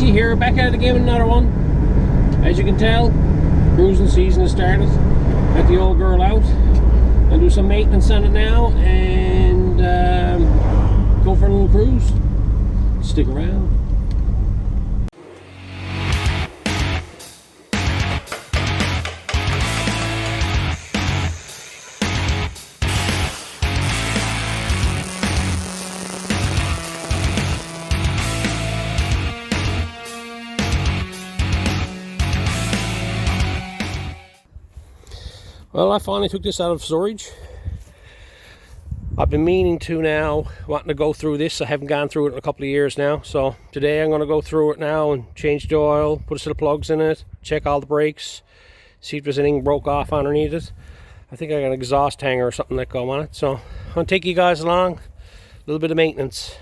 Casey here, back at it again with another one. As you can tell, cruising season has started. Got the old girl out. I'll do some maintenance on it now and go for a little cruise. Stick around. Well, I finally took this out of storage. I've been meaning to now, wanting to go through this. I haven't gone through it in a couple of years now. So today I'm going to go through it now and change the oil, put a set of plugs in it, check all the brakes, see if there's anything broke off underneath it. I think I got an exhaust hanger or something let go on it. So I'm going to take you guys along, a little bit of maintenance.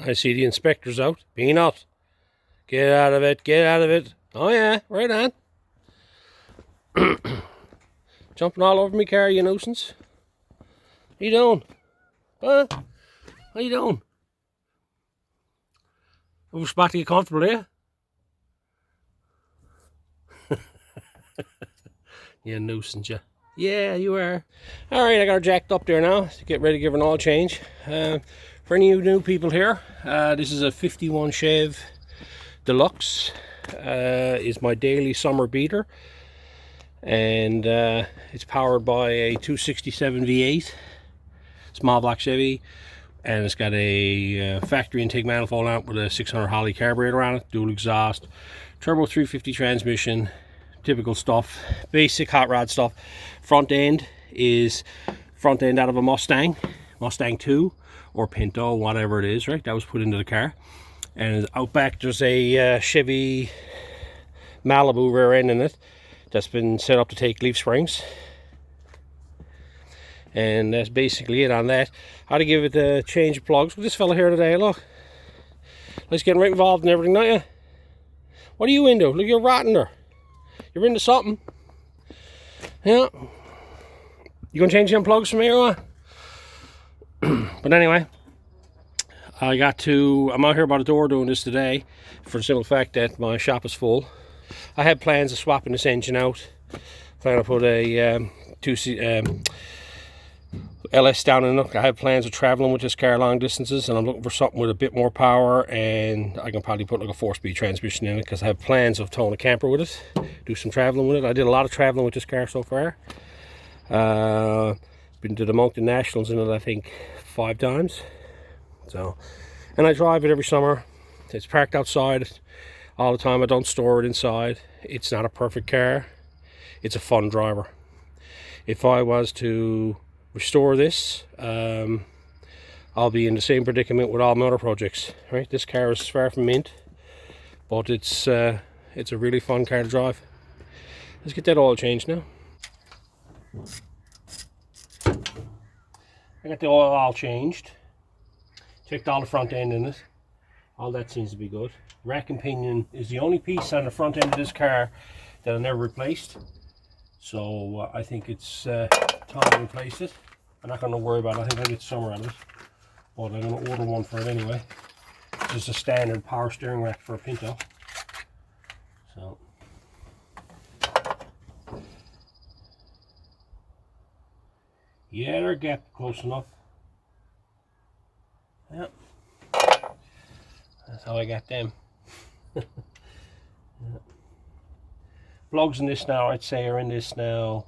I see the inspector's out. Peanut, get out of it, get out of it. Oh yeah, right on. Jumping all over me car, you nuisance. What you doing? Huh? What you doing? Over spot to get comfortable there? You nuisance, you. Yeah, you are. Alright, I got her jacked up there now to get ready to give her an oil change. For any new people here, this is a 51 Chev Deluxe. Is my daily summer beater, and it's powered by a 267 V8 small block Chevy, and it's got a factory intake manifold on it with a 600 Holley carburetor on it, dual exhaust, turbo 350 transmission, typical stuff, basic hot rod stuff. Front end is front end out of a Mustang 2 or Pinto, whatever it is, right? That was put into the car. And out back there's a Chevy Malibu rear end in it that's been set up to take leaf springs. And that's basically it on that. How to give it a change of plugs with this fella here today. Look, let's get right involved in everything, not you? What are you into? Look, you're rotting there. You're into something. Yeah. You gonna change them plugs for me or what? But anyway, I'm out here by the door doing this today for the simple fact that my shop is full. I had plans of swapping this engine out. Plan to put a LS down in it. I have plans of traveling with this car long distances, and I'm looking for something with a bit more power, and I can probably put like a 4-speed transmission in it because I have plans of towing a camper with it, do some traveling with it. I did a lot of traveling with this car so far. Been to the Moncton Nationals in it, I think 5 times. So, and I drive it every summer. It's parked outside all the time. I don't store it inside. It's not a perfect car. It's a fun driver. If I was to restore this, I'll be in the same predicament with all my other projects, right? This car is far from mint, but it's a really fun car to drive. Let's get that oil changed now. I got the oil all changed. Checked all the front end in it. All that seems to be good. Rack and pinion is the only piece on the front end of this car that I never replaced. So I think it's time to replace it. I'm not going to worry about it. I think I'll get summer out of it. But I'm going to order one for it anyway. It's just a standard power steering rack for a Pinto. Yeah, they're gapped close enough. Yep. That's how I got them. Yeah. Plugs in this now, I'd say, are in this now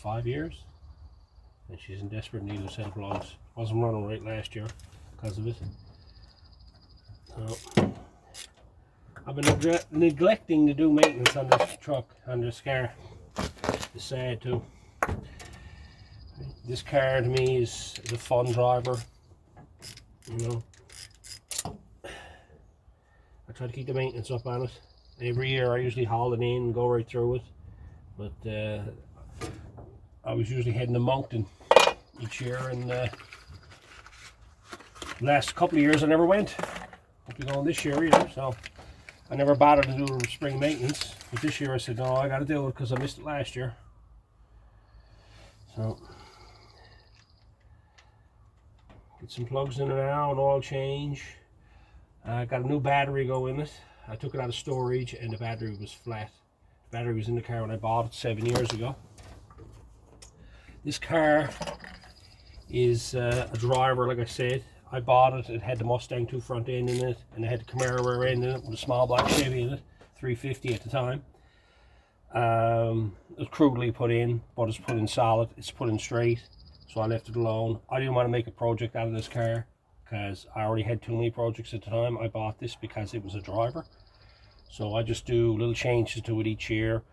5 years. And she's in desperate need of a set of plugs. Wasn't running right last year because of it. So, I've been neglecting to do maintenance on this truck, on this car. It's sad too. This car to me is a fun driver. You know, I try to keep the maintenance up on it. Every year I usually haul it in and go right through it. But I was usually heading to Moncton each year, and the last couple of years I never went. Hope to go this year either, so I never bothered to do the spring maintenance. But this year I said, no, I got to do it because I missed it last year. So get some plugs in it now, an oil change. I got a new battery going in it. I took it out of storage and the battery was flat. The battery was in the car when I bought it 7 years ago. This car is a driver, like I said. I bought it, it had the Mustang 2 front end in it, and it had the Camaro rear end in it with a small black Chevy in it, 350 at the time. It was crudely put in, but it's put in solid, it's put in straight, so I left it alone. I didn't want to make a project out of this car, because I already had too many projects at the time. I bought this because it was a driver. So I just do little changes to it each year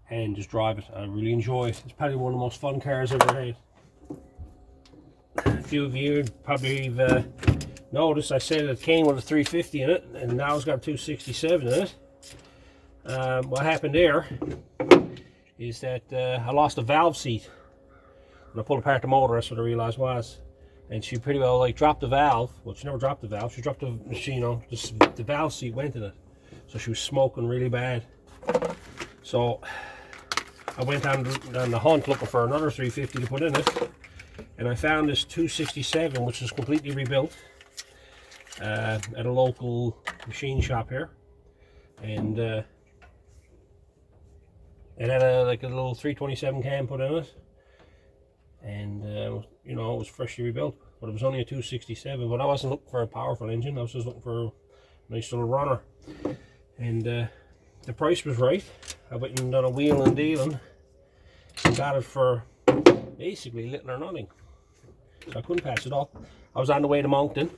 and just drive it. I really enjoy it. It's probably one of the most fun cars I've ever had. A few of you probably noticed I said it came with a 350 in it, and now it's got a 267 in it. What happened there is that I lost a valve seat. When I pulled apart the motor, that's what I realized was. And she pretty well like dropped the valve. Well, she never dropped the valve. She dropped the, you know, just the valve seat went in it. So she was smoking really bad. So I went on the hunt looking for another 350 to put in it. And I found this 267, which is completely rebuilt at a local machine shop here. And it had a little 327 cam put in it. And you know, it was freshly rebuilt, but it was only a 267. But I wasn't looking for a powerful engine. I was just looking for a nice little runner, and the price was right. I went and done a wheel and dealing and got it for basically little or nothing, so I couldn't pass it up. I was on the way to Moncton.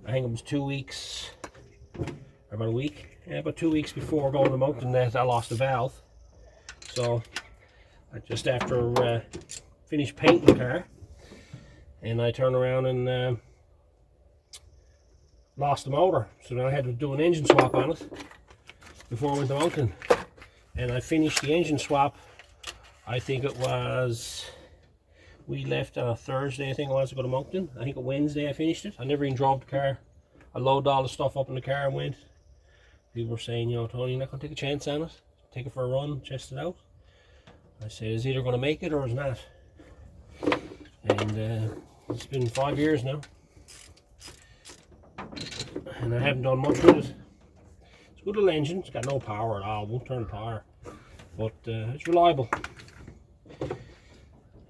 I think it was 2 weeks, or about a week, yeah, about 2 weeks before going to Moncton that I lost the valve. So I just after finished painting the car, and I turned around and lost the motor. So then I had to do an engine swap on it before I went to Moncton. And I finished the engine swap, I think it was, we left on a Thursday, I think it was, to go to Moncton. I think a Wednesday I finished it. I never even drove the car. I loaded all the stuff up in the car and went. People were saying, you know, Tony, you're not going to take a chance on it. Take it for a run, test it out. I said, it's either going to make it or it's not. And it's been 5 years now, and I haven't done much with it. It's a good little engine. It's got no power at all. Won't turn a tire, but it's reliable,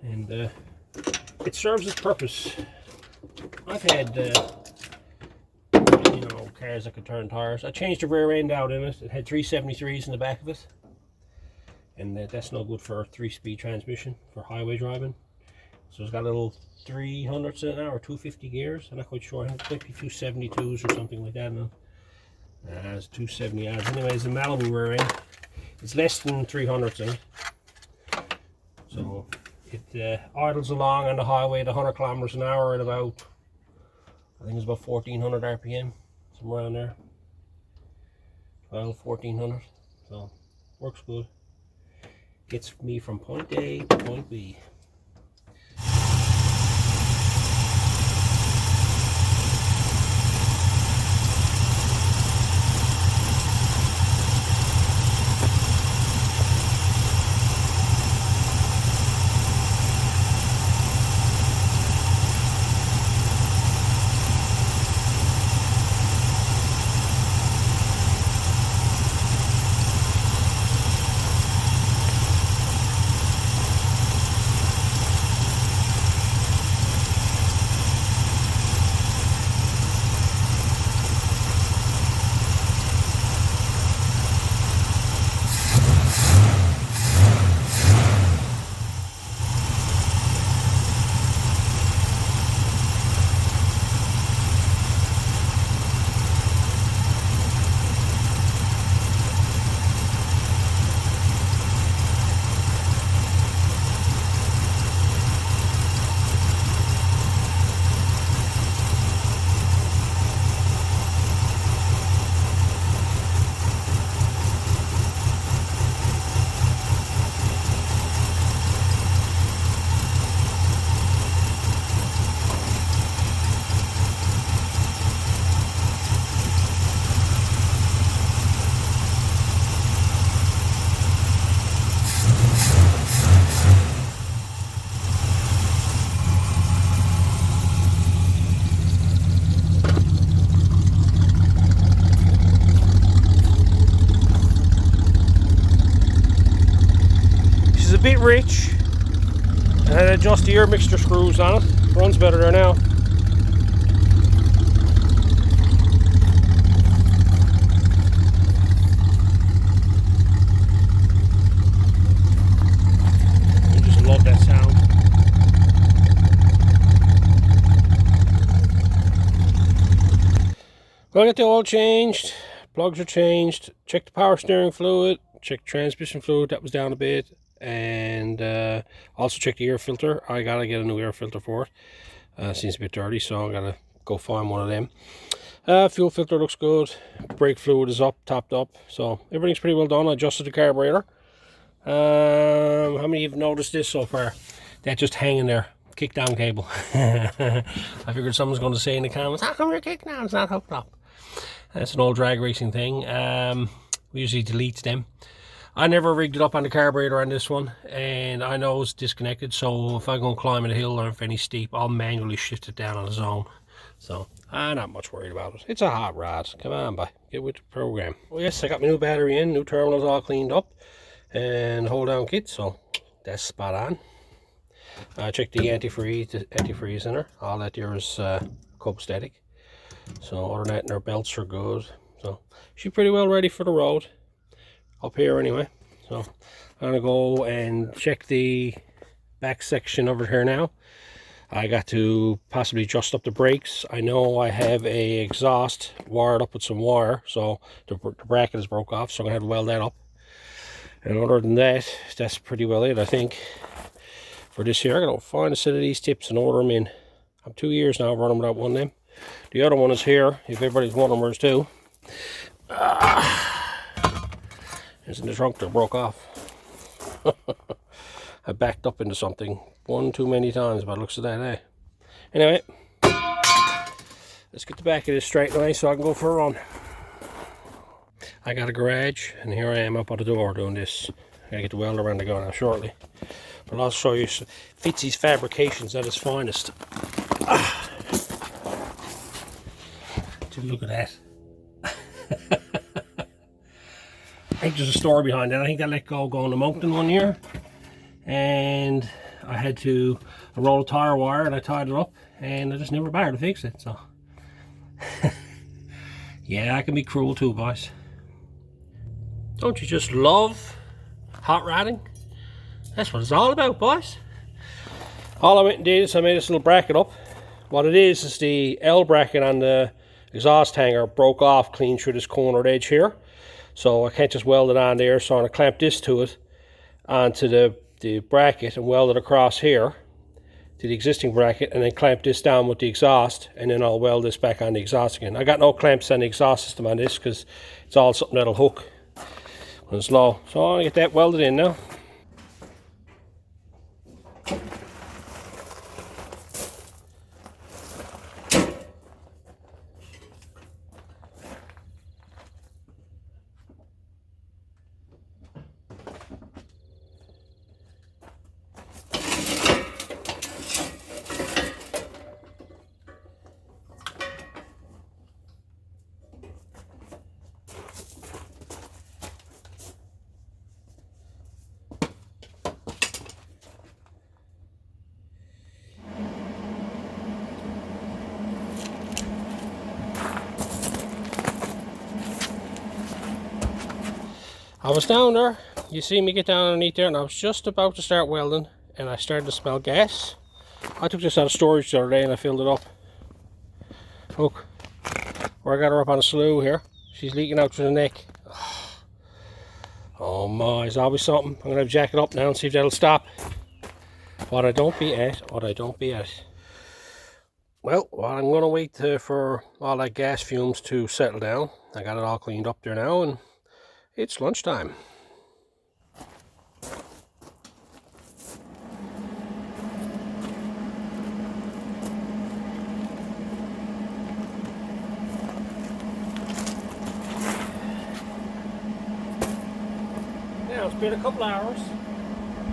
and it serves its purpose. I've had you know, cars that could turn tires. I changed the rear end out in it. It had 373s in the back of it, and that's no good for a 3-speed transmission for highway driving. So it's got a little 300s in it now, or 250 gears. I'm not quite sure. I think it might be 272s or something like that now. It's 270 odds. Anyways, the Malibu we're in, it's less than 300s in it. So it idles along on the highway at 100 kilometers an hour at about, I think it's about 1400 RPM, somewhere around there. 1400. So works good. Gets me from point A to point B. bit rich. And I adjust the air mixture screws on it. Runs better there now. I just love that sound. Gonna get the oil changed. Plugs are changed. Check the power steering fluid. Check the transmission fluid, that was down a bit. And also check the air filter. I gotta get a new air filter for it. Seems a bit dirty, so I gotta go find one of them. Fuel filter looks good. Brake fluid is up, topped up, so everything's pretty well done. I adjusted the carburetor. How many of you have noticed this so far? That's just hanging there. Kick down cable. I figured someone's going to say in the comments, how come your kick down? It's not hooked up. That's an old drag racing thing. We usually delete them. I never rigged it up on the carburetor on this one, and I know it's disconnected, so if I go and climb a hill or if any steep, I'll manually shift it down on its own. So I'm not much worried about it. It's a hot rod. Come on, boy, get with the program. Well, yes, I got my new battery in, new terminals all cleaned up, and hold down kit, so that's spot on. I checked the antifreeze in her. All that there is copacetic. So other than that, their belts are good. So she's pretty well ready for the road. Up here anyway. So I'm gonna go and check the back section over here now. I got to possibly adjust up the brakes. I know I have a exhaust wired up with some wire, so the bracket is broke off, so I'm gonna have to weld that up. And other than that, that's pretty well it, I think, for this year. I'm gonna find a set of these tips and order them in. I'm 2 years now running without one of them. The other one is here, if everybody's wondering where's two. It's in the trunk that broke off. I backed up into something one too many times by the looks of that, eh? Anyway, let's get the back of this straight away so I can go for a run. I got a garage, and here I am up on the door doing this. I gotta get the welder around to go now shortly. But I'll show you Fitzy's Fabrications at its finest. Look at that. I think there's a story behind that. I think I let go going the mountain one year, and I had to roll a tire wire and I tied it up, and I just never bothered to fix it. So yeah, I can be cruel too, boys. Don't you just love hot rodding? That's what it's all about, boys. All I went and did is I made this little bracket up. What it is the L bracket on the exhaust hanger broke off clean through this cornered edge here, so I can't just weld it on there, so I'm going to clamp this to it onto the bracket and weld it across here to the existing bracket, and then clamp this down with the exhaust, and then I'll weld this back on the exhaust again. I got no clamps on the exhaust system on this because it's all something that'll hook when it's low, so I'll get that welded in now. I was down there, you see me get down underneath there, and I was just about to start welding, and I started to smell gas. I took this out of storage the other day and I filled it up. Look, where I got her up on a slew here. She's leaking out through the neck. Oh my, there's always something. I'm going to jack it up now and see if that'll stop. What I don't be at, what I don't be at. Well, I'm going to wait for all that gas fumes to settle down. I got it all cleaned up there now, and it's lunchtime. Now it's been a couple hours.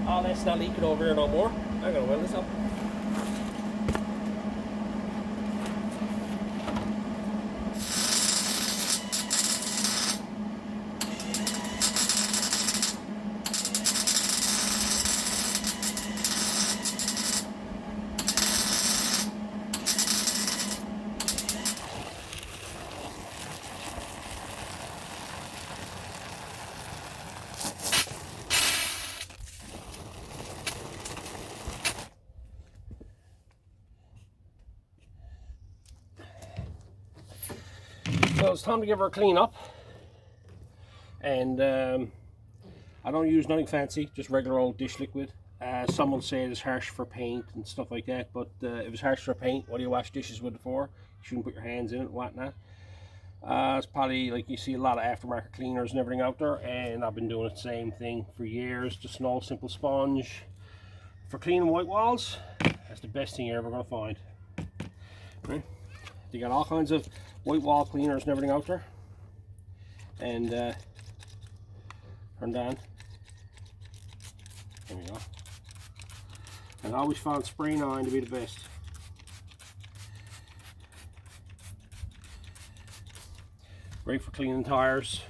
All that's not leaking over here no more. I'm going to weld this up. So it's time to give her a clean up, and I don't use nothing fancy, just regular old dish liquid. Some will say it's harsh for paint and stuff like that, but if it's harsh for paint, what do you wash dishes with it for? You shouldn't put your hands in it and whatnot. It's probably like you see a lot of aftermarket cleaners and everything out there, and I've been doing the same thing for years. Just an old simple sponge for cleaning white walls. That's the best thing you're ever going to find. Right? You got all kinds of white wall cleaners and everything out there, and turn down. There we go. And I always found spray 9 to be the best. Great for cleaning tires.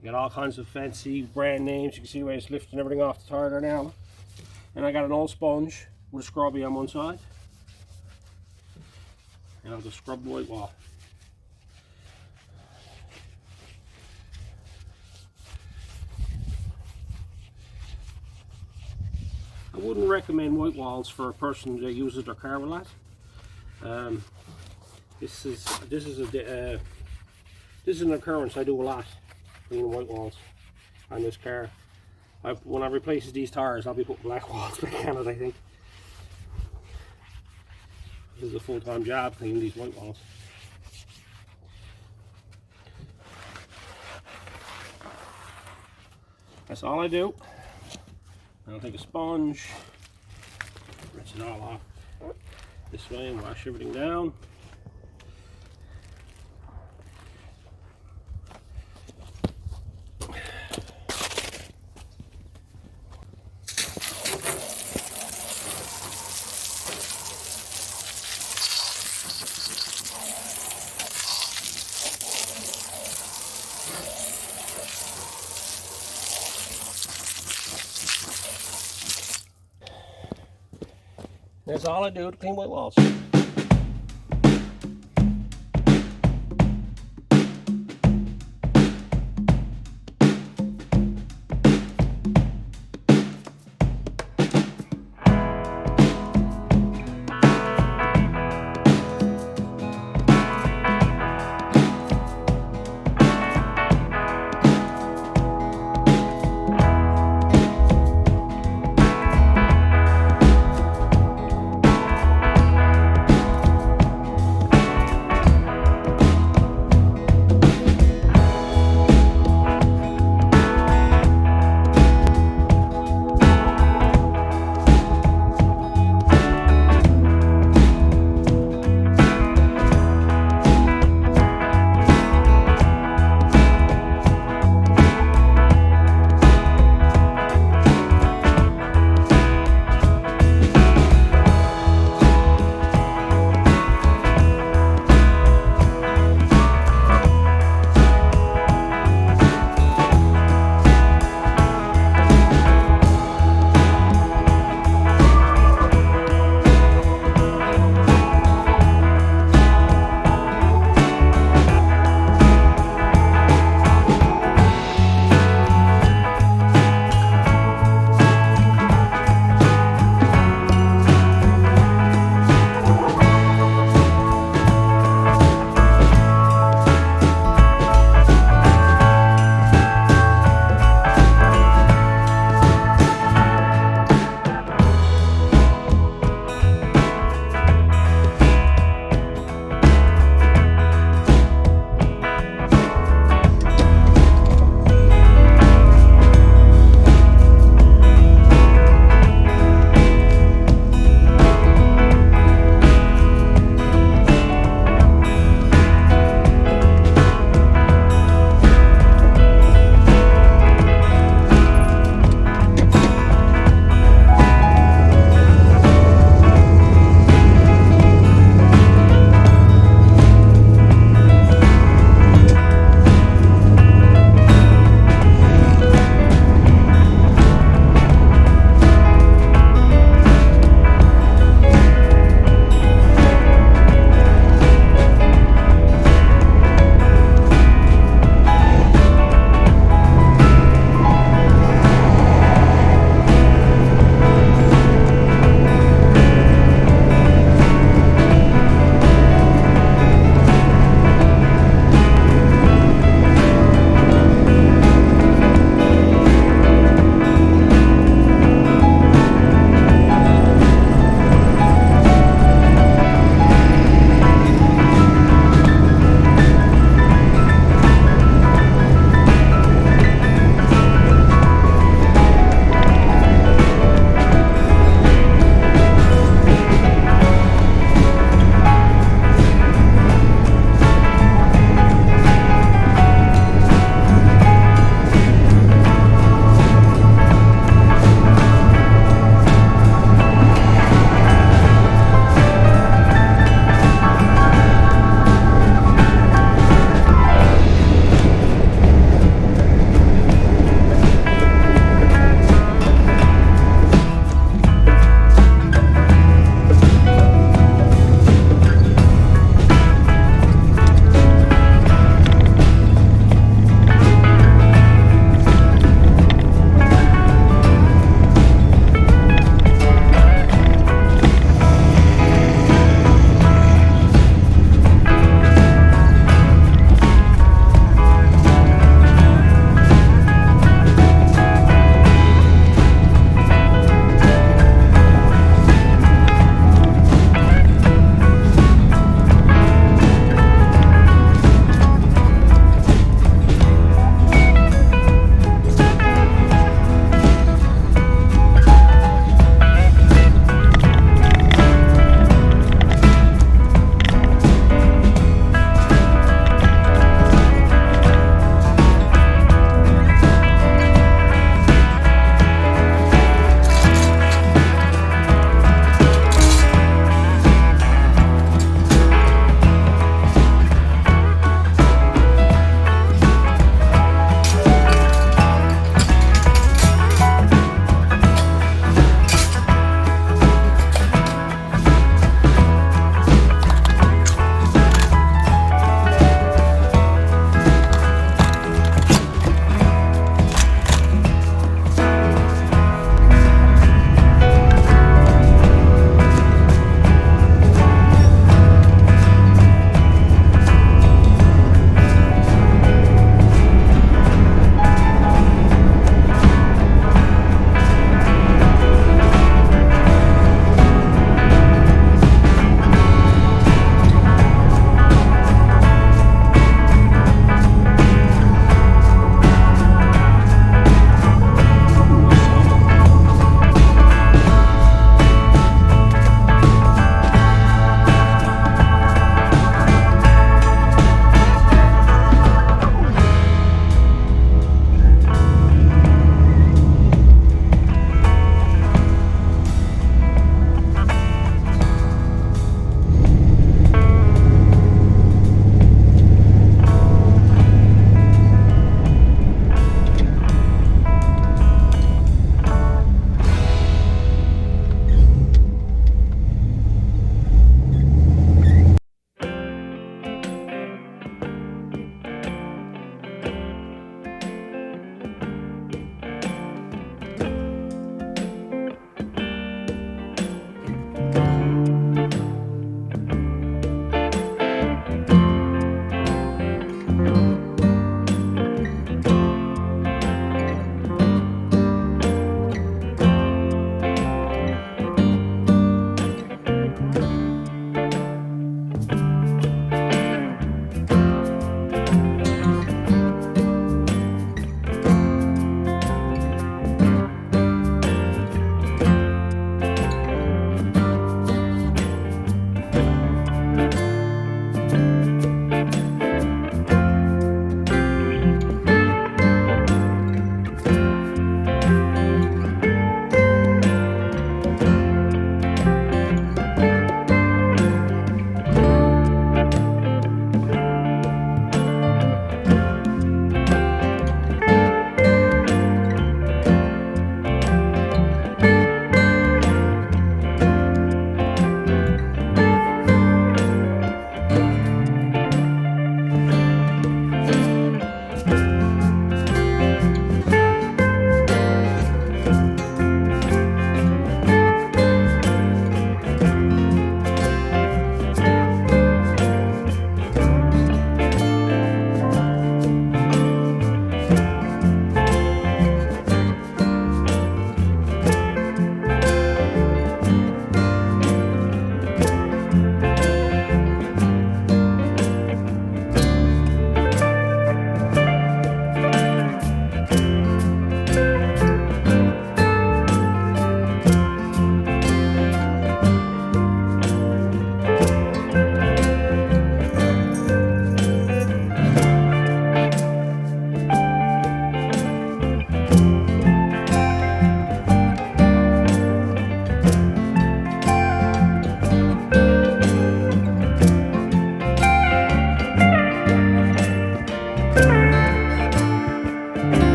You got all kinds of fancy brand names. You can see the way it's lifting everything off the tire there now. And I got an old sponge with a scrubby on one side. And I'll just scrub the white wall. I wouldn't recommend white walls for a person that uses their car a lot. This is an occurrence I do a lot, cleaning white walls on this car. When I replace these tires, I'll be putting black walls back on it, I think. This is a full-time job, cleaning these white walls. That's all I do. I'll take a sponge, rinse it all off this way and wash everything down. That's all I do to clean white walls.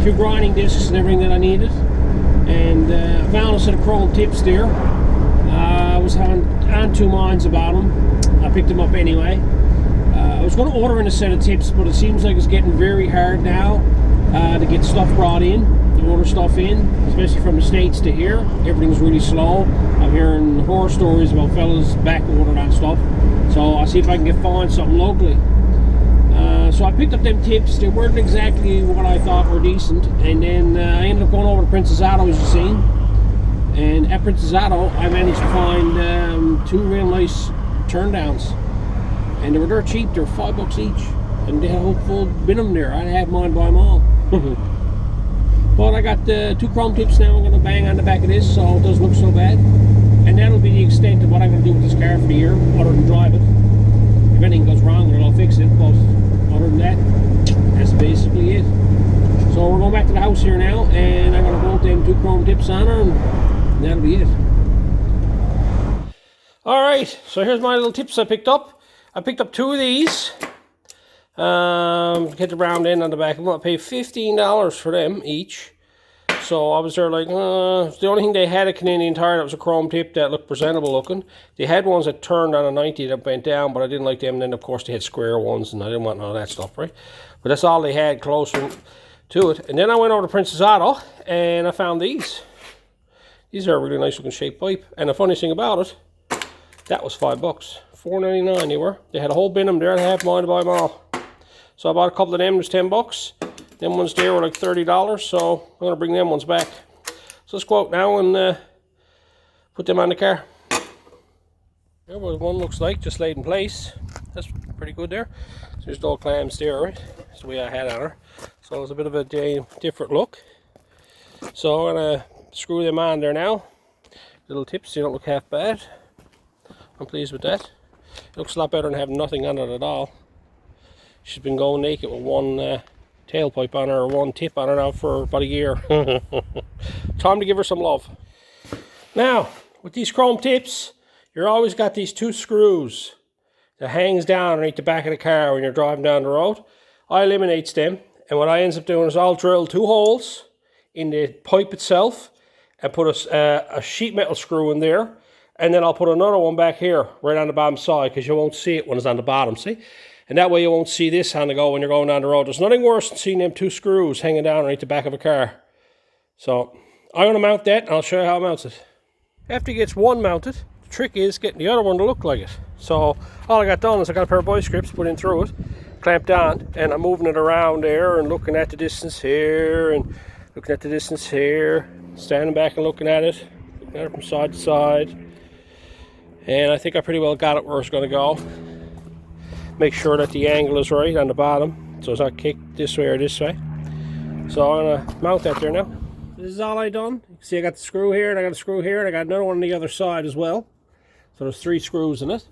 few grinding discs and everything that I needed. And I found a set of chrome tips there. I was on two minds about them. I picked them up anyway. I was going to order in a set of tips, but it seems like it's getting very hard now to get stuff brought in, to order stuff in, especially from the States to here. Everything's really slow. I'm hearing horror stories about fellas back ordered on stuff. So I'll see if I can find something locally. So I picked up them tips. They weren't exactly what I thought were decent. And then I ended up going over to Princess Auto, as you've seen. And at Princess Auto, I managed to find two real nice turndowns. And they were dirt cheap. They were $5 each. And they had a whole full bin of them there. I had mine by them all. But I got two chrome tips now. I'm going to bang on the back of this, so it doesn't look so bad. And that'll be the extent of what I'm going to do with this car for the year, other than drive it. If anything goes wrong with it, I'll fix it. But other than that, that's basically it. So we're going back to the house here now, and I'm going to bolt them two chrome tips on her, and that'll be it. Alright, so here's my little tips I picked up. I picked up two of these. Get the round end on the back. I'm going to pay $15 for them each. So I was there like, the only thing they had a Canadian Tire that was a chrome tip that looked presentable looking. They had ones that turned on a 90 that went down, but I didn't like them. And then of course they had square ones, and I didn't want none of that stuff, right? But that's all they had closer to it. And then I went over to Princess Auto and I found these. These are a really nice looking shaped pipe. And the funny thing about it, that was $5. $4.99 they were. They had a whole bin of them there. I have mine to buy them all. So I bought a couple of them. There's $10. Them ones there were like $30, so I'm going to bring them ones back. So let's go out now and put them on the car. There what one looks like, just laid in place. That's pretty good there. So there's all clamps there, right? That's the way I had on her. So it's a bit of a different look. So I'm going to screw them on there now. Little tips, they don't look half bad. I'm pleased with that. It looks a lot better than having nothing on it at all. She's been going naked with one tailpipe on her, or one tip on her now for about a year. Time to give her some love. Now, with these chrome tips, you're always got these two screws that hangs down underneath the back of the car when you're driving down the road. I eliminates them, and what I ends up doing is I'll drill two holes in the pipe itself and put a sheet metal screw in there, and then I'll put another one back here, right on the bottom side, because you won't see it when it's on the bottom, see? And that way you won't see this on the go when you're going down the road. There's nothing worse than seeing them two screws hanging down underneath the back of a car. So I'm going to mount that, and I'll show you how I mount it. After it gets one mounted, the trick is getting the other one to look like it. So all I got done is I got a pair of vice grips, put in through it, clamped on, and I'm moving it around there and looking at the distance here and looking at the distance here, standing back and looking at it from side to side. And I think I pretty well got it where it's going to go. Make sure that the angle is right on the bottom, so it's not kicked this way or this way. So I'm going to mount that there now. This is all I done. You can see I got the screw here, and I got a screw here, and I got another one on the other side as well. So there's 3 screws in it.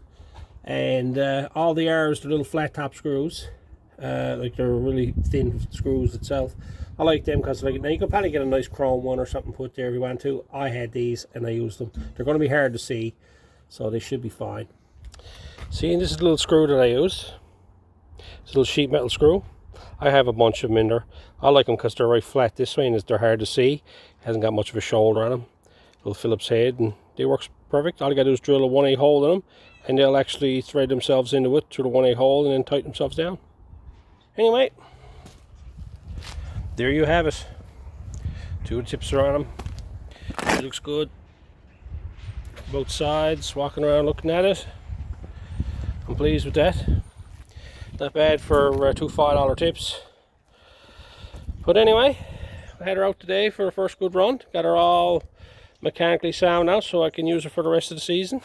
And all the R's are little flat top screws. Like they're really thin screws itself. I like them because like, now you can probably get a nice chrome one or something put there if you want to. I had these and I used them. They're going to be hard to see, so they should be fine. See, and this is the little screw that I use. It's a little sheet metal screw. I have a bunch of them in there. I like them because they're right flat this way and they're hard to see. Hasn't got much of a shoulder on them. Little Phillips head, and they works perfect. All you got to do is drill a 1/8 hole in them, and they'll actually thread themselves into it through the 1/8 hole and then tighten themselves down. Anyway, there you have it. 2 tips are on them. It looks good. Both sides, walking around looking at it. I'm pleased with that. Not bad for 2 $5 tips. But anyway, I had her out today for the first good run. Got her all mechanically sound now, so I can use her for the rest of the season.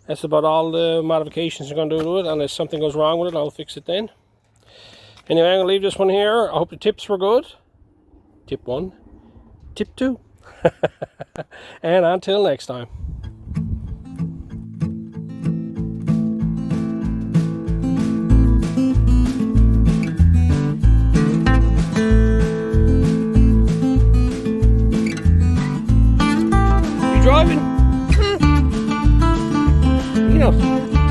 That's about all the modifications I'm going to do to it. Unless something goes wrong with it, I'll fix it then. Anyway, I'm going to leave this one here. I hope the tips were good. Tip 1, tip 2. And until next time. Driving, you know.